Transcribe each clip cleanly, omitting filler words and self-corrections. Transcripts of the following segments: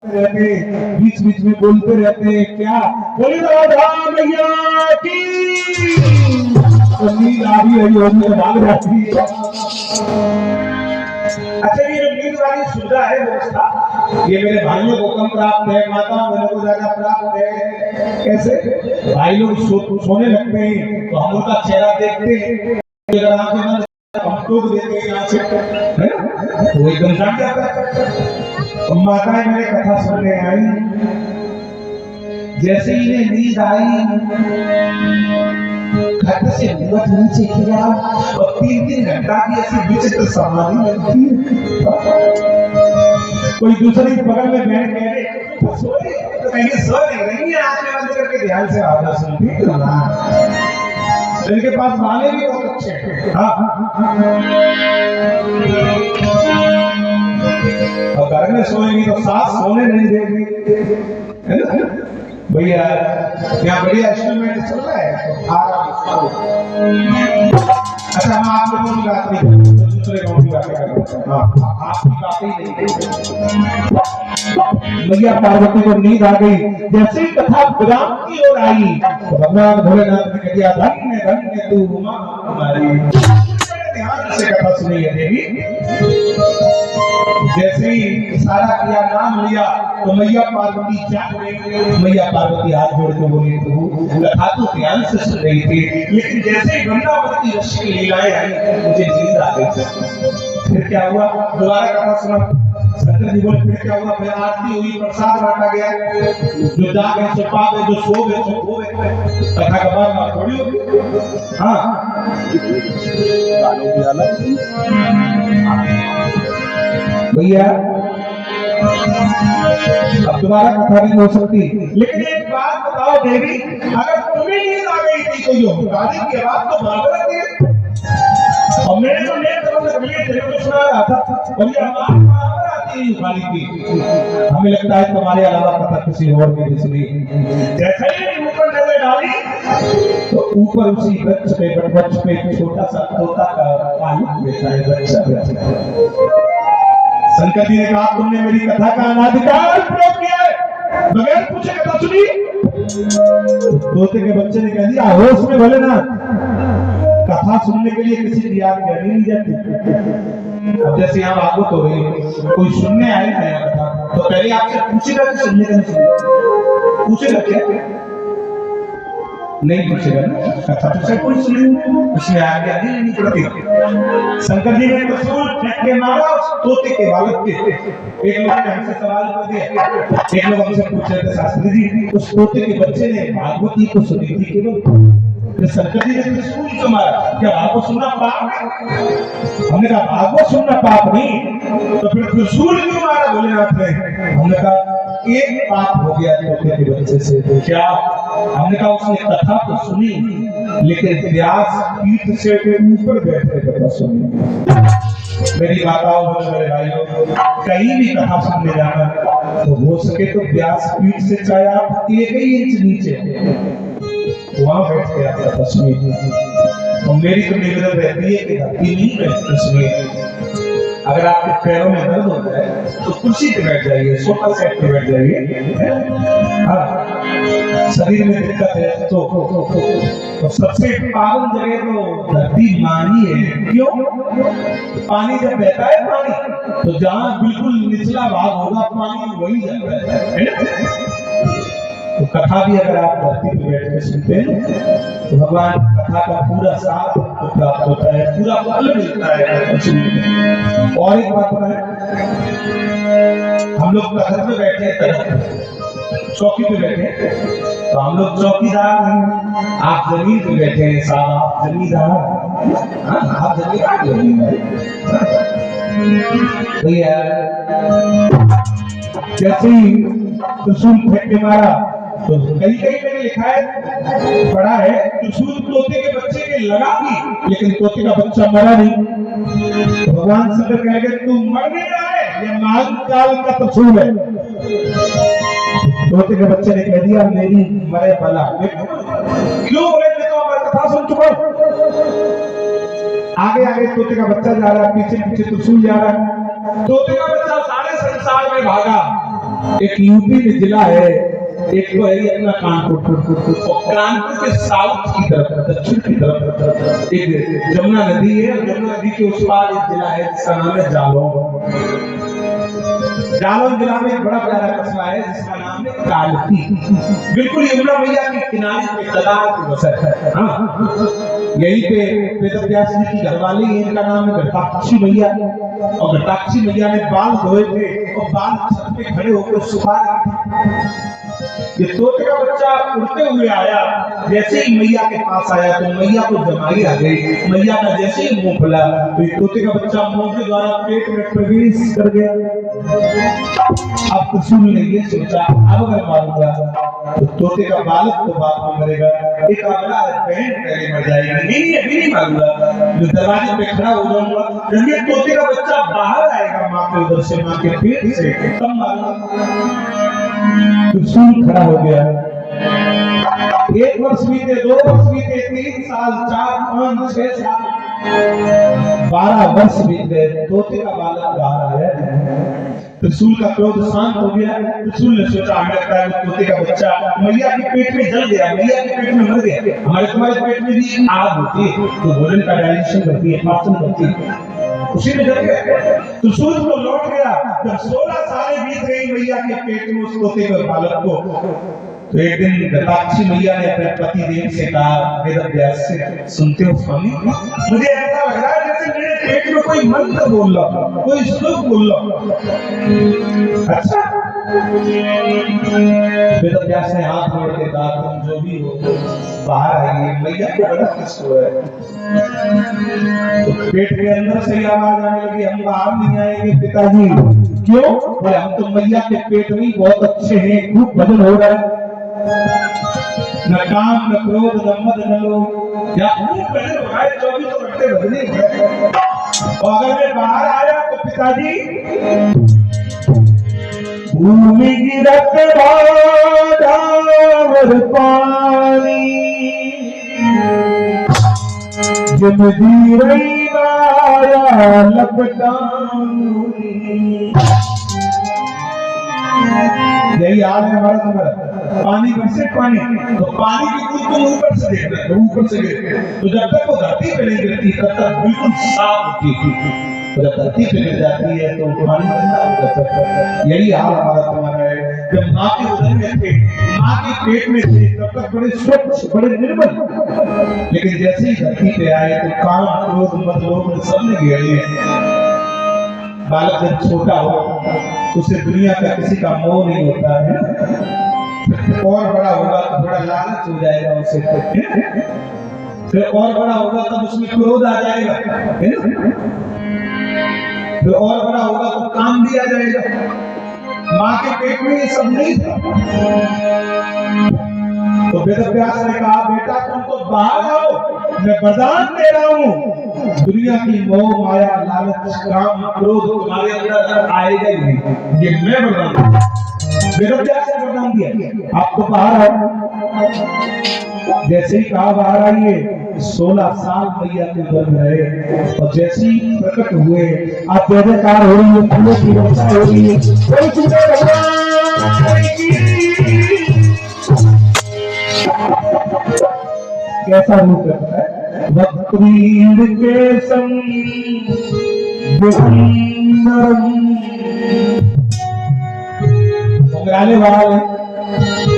रहते, बीच बीच में बोलते रहते हैं क्या, बोली राधा मैया की। तो नींद आ रही है, होने भाग जाती है। अच्छा, ये जो नींद वाली सुविधा है व्यवस्था, ये मेरे भाइयों को कम प्राप्त है, माता बहनों को ज्यादा प्राप्त है। कैसे भाई लोग सोने लगते हैं तो हम उनका चेहरा देखते हैं, हम टोक देते हैं यहाँ से, है ना, तो एकदम जाग जाता है। माताएं मेरे कथा सुनने आई, जैसे ही इन्हें नींद आई, खट से मुंह नीचे किया और 3-3 घंटा की ऐसी विचित्र समाधि लगती है। कोई दूसरे बगल में बैठ गए, सोए तो कहीं सो नहीं रही है, आंखें बंद करके ध्यान से आवाज सुनती है। इनके पास वाले भी बहुत अच्छे हैं। और घर में सोएंगी तो सास सोने नहीं देगी, है ना भैया। यहाँ बढ़िया इंस्ट्रूमेंट चल रहा है तो आराम। अच्छा, हम आप लोगों की बात नहीं करते, दूसरे गाँव की बातें करते हैं। आपकी बातें ही नहीं। मैया पार्वती को नींद आ गई, जैसे ही कथा विराम की ओर आई तो भगवान भोलेनाथ ने कह दिया, धन्य धन्य तू उमा हमारी। ध्यान से कथा सुनी है देवी। जैसे ही इशारा किया, नाम लिया, तो मैया पार्वती जाग गई। मैया पार्वती हाथ जोड़ के बोली, प्रभु कथा तो ध्यान से सुन रही थी, लेकिन जैसे ही वृंदावती ऋषि की लीलाएं आई मुझे नींद आ गई। फिर क्या हुआ, दोबारा कथा सुना। शंकर जी बोले, फिर क्या हुआ? फिर आरती हुई, प्रसाद बांटा गया, जो जागे सो पावे, जो सोवे सो खोवे। कथा का बात थोड़ी होगी। हाँ, भैया अब दोबारा कथा नहीं हो सकती। लेकिन एक बात बताओ देवी, अगर तुम्हें नींद आ गई थी तो ये गाड़ी की आवाज तो बार बार आती है, और मैंने तो नेट तो सुना रहा था, और ये आवाज बराबर आती है गाड़ी की। हमें लगता है तुम्हारे अलावा कथा किसी और ने भी सुनी। जैसे ही ऊपर नजर डाली तो ऊपर उसी वृक्ष पे छोटा सा तोता का पालक बैठा है, बच्चा। शंकर जी ने कहा, तुमने मेरी कथा का अनाधिकार प्रयोग किया है, बगैर पूछे कथा सुनी। तोते के बच्चे ने कह दिया, होश में भले ना, कथा सुनने के लिए किसी की याद करनी नहीं जाती। अब जैसे यहाँ भागवत हो रही है, कोई सुनने आए ना कथा, तो पहले आपसे पूछेगा कि सुनने का नहीं सुनने, पूछेगा क्या? नहीं पूछेगा ना, कथा तो सब कुछ सुने, उसमें आगे आगे नहीं पड़ती। शंकर जी ने त्रिशूल फेंक के मारा उस तोते के बालक के। एक लोग ने हमसे सवाल कर दिया, एक लोग हमसे पूछ रहे थे, शास्त्री जी उस तोते के बच्चे ने भागवती को सुनी थी केवल, शंकर जी ने त्रिशूल क्यों मारा? क्या भागवत सुनना पाप है? हमने कहा भागवत सुनना पाप नहीं, तो फिर त्रिशूल क्यों मारा भोलेनाथ ने? हमने कहा एक पाप हो गया तोते के बच्चे से। तो क्या? हमने कहा उसने कथा तो सुनी, लेकिन व्यास पीठ से ऊपर बैठे कथा सुनी। मेरी माताओं और मेरे भाइयों, कहीं भी कथा सुनने जाना तो हो सके तो व्यास पीठ से चाहे आप 1 इंच नीचे वहां बैठ के आप कथा सुनिए। तो मेरी तो निवेदन रहती है कि धरती नहीं बैठ कर सुनिए। अगर आपके पैरों में दर्द होता है तो कुर्सी पे बैठ जाइए, सोफा सेट पे बैठ जाइए। हाँ, शरीर में दिक्कत है तो सबसे पावन जगह तो धरती मानी है। क्यों? पानी जब बहता है पानी, तो जहाँ बिल्कुल निचला भाग होगा पानी वही जाता है। तो कथा भी अगर आप धरती पे बैठ के सुनते हैं तो भगवान कथा का पूरा साथ प्राप्त होता है, पूरा फल मिलता है। और एक बात है, हम लोग कथा में बैठे हैं, चौकी पे बैठे हैं, तो हम लोग चौकीदार हैं, आप जमीन पे बैठे हैं। साहब आप जमींदार, आप जमींदार भैया। जैसे ही त्रिशूल फेंक के मारा तो कहीं मैंने लिखा है, पढ़ा है, त्रिशूल तोते के बच्चे के लगा भी, लेकिन तोते का बच्चा मरा नहीं। तो भगवान शंकर कह गए, तू मर नहीं रहा है, ये महाकाल का त्रिशूल है। तोते के बच्चे ने कह दिया, मेरी मरे भला। क्यों बोले? मैं तो कथा सुन चुका हूं। आगे आगे तोते का बच्चा जा रहा है, पीछे पीछे त्रिशूल जा रहा है। तोते का बच्चा सारे संसार में भागा, एक यूपी में जिला है, एक तो है अपना कानपुर। कानपुर के साउथ की तरफ, दक्षिण की तरफ एक जमुना नदी है, जमुना नदी के उस पार एक जिला है जिसका नाम है जालौन। जालौन जिला में एक बड़ा प्यारा कस्बा है जिसका नाम है कालपी। बिल्कुल यमुना मैया के किनारे पे कदार की बसर है। यहीं पे वेदव्यास जी की घरवाली है, इनका नाम है घटाक्षी मैया। और घटाक्षी मैया ने बाल धोए थे और बाल छत पे खड़े होकर सुखा रहे। ये तोते का बच्चा उड़ते हुए आया, जैसे ही मैया के पास आया तो मैया को जमाई आ गई। मैया का जैसे ही मुंह खुला तो ये तोते का बच्चा मुंह के द्वारा पेट में प्रवेश कर गया। अब त्रिशूल ने ये सोचा, अब अगर मारूंगा तो तोते का बालक तो बाद में मरेगा, एक अगला बहन पहले मर जाएगी। नहीं अभी नहीं मारूंगा, जो दरवाजे पे खड़ा हो जाऊंगा, जब ये तोते का बच्चा बाहर आएगा माँ के उधर से, माँ के पेट से, तब मारूंगा। त्रिशूल खड़ा हो गया। 1 वर्ष बीते, 2 वर्ष बीते, 3 साल, 4, 5, 6 साल, 12 वर्ष बीत गए। तोते का बालक बाहर आया। त्रिशूल का क्रोध शांत हो गया। त्रिशूल ने सोचा, हमें लगता है तोते का बच्चा मैया के पेट में जल गया, मैया के पेट में मर गया। हमारे तुम्हारे पेट में भी आग होती है तो भोजन का डाइजेशन करती है, पाचन करती है, उसी में जल गया। त्रिशूल को लौट गया। जब 16 साल बीत गई मैया के पेट में उस तोते के बालक को, तो एक दिन घटाक्षी मैया ने अपने पति देव से कहा, वेदव्यास से, सुनते हो स्वामी, मुझे ऐसा लग रहा है जैसे मेरे पेट में कोई मंत्र बोल रहा, कोई श्लोक बोल रहा। अच्छा, वेदव्यास ने हाथ जोड़ के कहा, तुम जो भी हो बाहर आइए, मैया को बड़ा कष्ट हुआ है। तो पेट के अंदर से आवाज आने लगी, हम बाहर नहीं आएंगे पिताजी। क्यों? बोले, हम तो मैया के पेट में बहुत अच्छे हैं, खूब भजन हो रहा है, न काम न क्रोध न मद न लोभ, या खूब भजन हो रहा है, 24 घंटे भजने हो रहे हैं। और अगर मैं बाहर आया तो पिताजी भूमि गिरत बाधावर पानी, जब धीरई माया लपटानी। यही हाल है हमारा तुम्हारा। पानी बरसे पानी, तो पानी की बूंद को ऊपर से देखना है, ऊपर से गिरते, तो जब तक वो धरती पे नहीं गिरती तब तक बिल्कुल साफ होती है, तो जब धरती पे गिर जाती है तो पानी गंदा हो जाता है। यही हाल हमारा तुम्हारा है। जब माँ के उदर में थे, माँ के पेट में थे, तब तक बड़े स्वच्छ, बड़े निर्मल, लेकिन जैसे ही धरती पे आए तो काम क्रोध मद लोभ सब ने घेर लिया। बालक जब छोटा हो तो उसे दुनिया का किसी का मोह नहीं होता है, और बड़ा होगा तो थोड़ा लालच हो जाएगा उसे, फिर और बड़ा होगा तब उसमें क्रोध आ जाएगा, फिर और बड़ा होगा तो काम भी आ जाएगा। माँ के पेट में ये सब नहीं था। तो वेदव्यास ने कहा, बेटा तुम तो बाहर आओ, मैं वरदान दे रहा हूँ, दुनिया की मोह माया लालच काम क्रोध तुम्हारे अंदर आएगा ही नहीं, ये मैं वरदान दूंगा। वेदव्यास ने वरदान दिया, आप तो बाहर आओ। जैसे ही कहा बाहर आइए, 16 साल मैया के घर में रहे, और जैसे ही प्रकट हुए, आप जय जयकार हो रही है, फूलों की वर्षा हो रही है, कैसा रूप है, वक्रीर के संग संग्रहालय वाले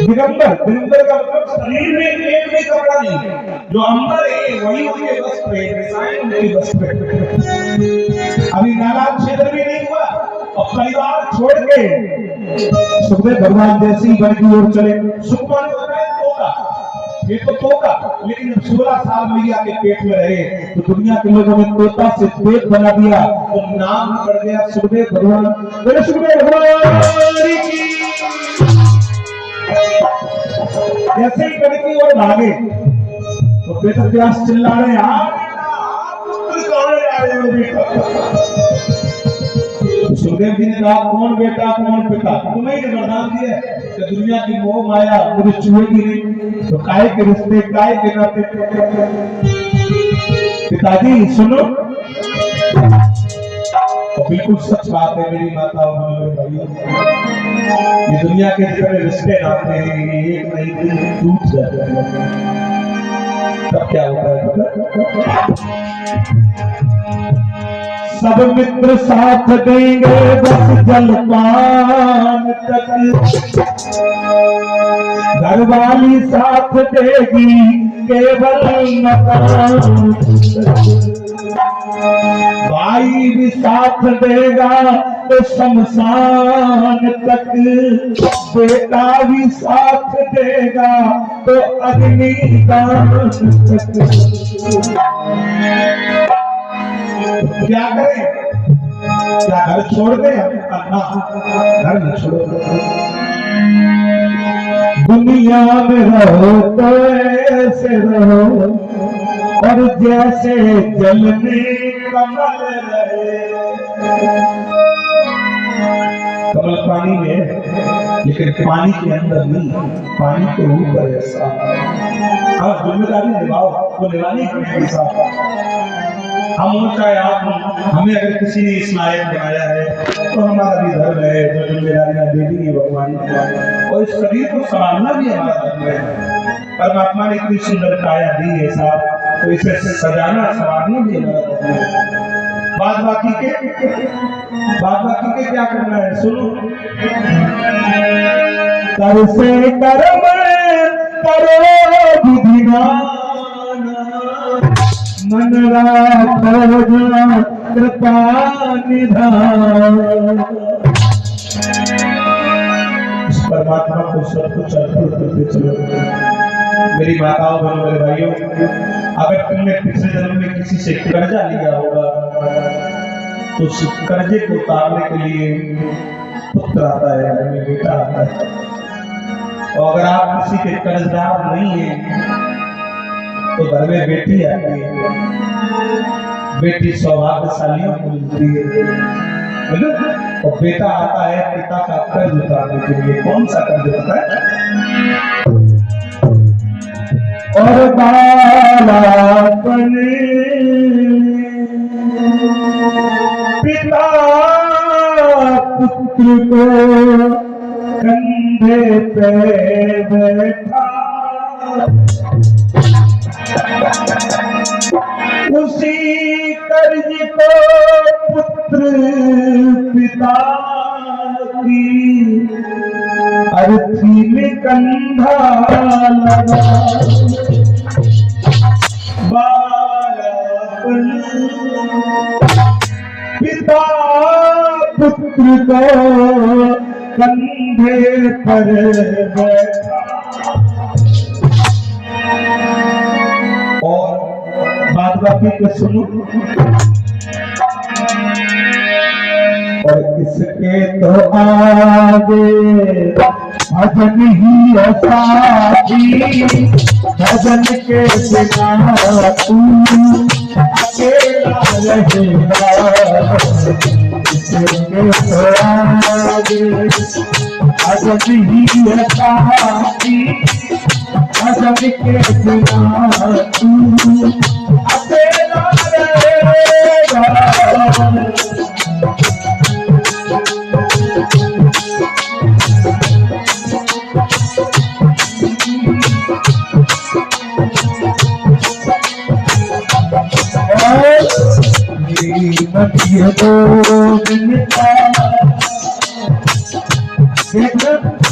दिगंबर, दिगंबर का मतलब शरीर में एक भी कपड़ा नहीं, जो अंबर है वही उनके वस्त्र है, रसायन उनके वस्त्र है। अभी नालाब क्षेत्र भी नहीं हुआ और परिवार छोड़ के सुखदेव भगवान जैसी वन की ओर चले। सुखवान होता है तोता, ये तो तोता, लेकिन जब 16 साल मैया के पेट में रहे तो दुनिया के लोगों ने तोता से पेट बना दिया, तो नाम पड़ गया सुखदेव भगवान। बोले सुखदेव भगवान की। जैसे ही कड़ी की ओर भागे तो वेदव्यास चिल्ला रहे, सुखदेव जी ने कहा, कौन बेटा कौन पिता, तुम्हें ही वरदान दिया कि दुनिया की मोह माया मुझे छुएगी नहीं, तो काय के रिश्ते काय के नाते। पिताजी सुनो, और बिल्कुल सच बात है मेरी माताओं और भाइयों, ये दुनिया के जितने रिश्ते नाते हैं ये एक नहीं दिन टूट जाते हैं। तब क्या होता है? सब मित्र साथ देंगे बस जलपान तक, घरवाली साथ देगी केवल मकान, भाई भी साथ देगा तो शमशान तक, बेटा भी साथ देगा तो अग्निदान तक। क्या करें? क्या घर छोड़ दे? ना, घर न छोड़ो। दुनिया में रहो तो ऐसे रहो और जैसे जल में कमल रहे। कमल पानी में, लेकिन पानी के अंदर नहीं, पानी के ऊपर ऐसा। आप जिम्मेदारी निभाओ, वो निभानी पड़ेगी साहब। हम चाहे आप, हमें अगर किसी ने इस लायक बनाया है तो हमारा भी धर्म है, जो जिम्मेदारियां दे दी है भगवान ने, और इस शरीर को संभालना भी हमारा धर्म है। परमात्मा ने इतनी सुंदर काया दी है साहब, तो इसे सजाना संवारना भी हमारा धर्म है। बाद बाकी के क्या करना है? सुनो, कर से कर्म करो विधिमान, मन राखो कृपा निधान। परमात्मा को सब कुछ अर्पित करते चलो। मेरी माताओं बहनों मेरे भाइयों, अगर तुमने पिछले जन्म में किसी से कर्जा लिया होगा तो उस कर्जे को उतारने के लिए पुत्र आता है, घर में बेटा आता है। और अगर आप किसी के कर्जदार नहीं है तो घर में बेटी आती है। बेटी सौभाग्यशालियों को मिलती है, और बेटा आता है पिता का कर्ज उतारने के लिए। कौन सा कर्ज होता है? और बालापन पिता पुत्र को कंधे पे बैठा, उसी कर्ज को पुत्र पिता की अर्थी में कंधा लगा। बालापन पिता पुत्र को कंधे पर बैठा, और बात बाकी को सुनो। और इसके तो आगे भजन ही साथी, भजन के बिना तू अकेला रहेगा। इसके तो आगे भजन ही साथी, भजन के बिना तू अकेला रहेगा।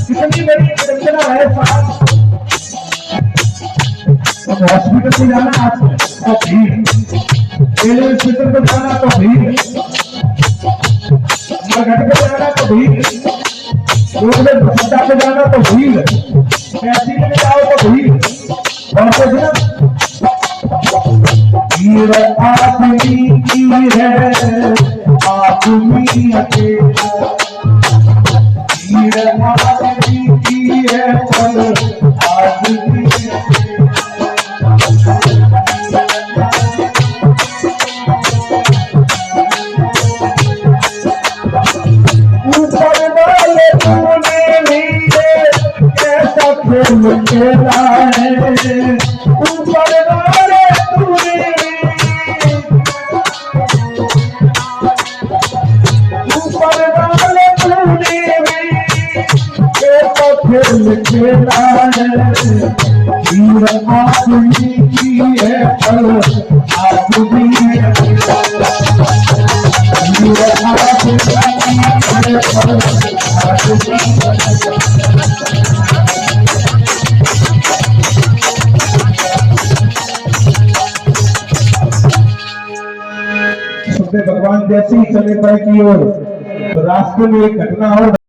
कितनी बड़ी रचना है साहब। हॉस्पिटल से जाना तो भीड़, रेलवे स्टेशन पर जाना तो भीड़, घर पे जाना तो भीड़, रोड पे जाना तो भीड़, टैक्सी में जाओ तो भीड़। और भीड़ आदमी की है, आदमी अकेला। भीड़ आदमी की है, आदमी ऊपर वाले तूने भी कैसा खेल खेला है। ऊपर वाले तूने तो खेल खेला है, हीर आदमी की है पर आदमी है, हीर आदमी की है पर आदमी है। भगवान जैसे ही चले पाए की ओर, तो रास्ते में एक घटना और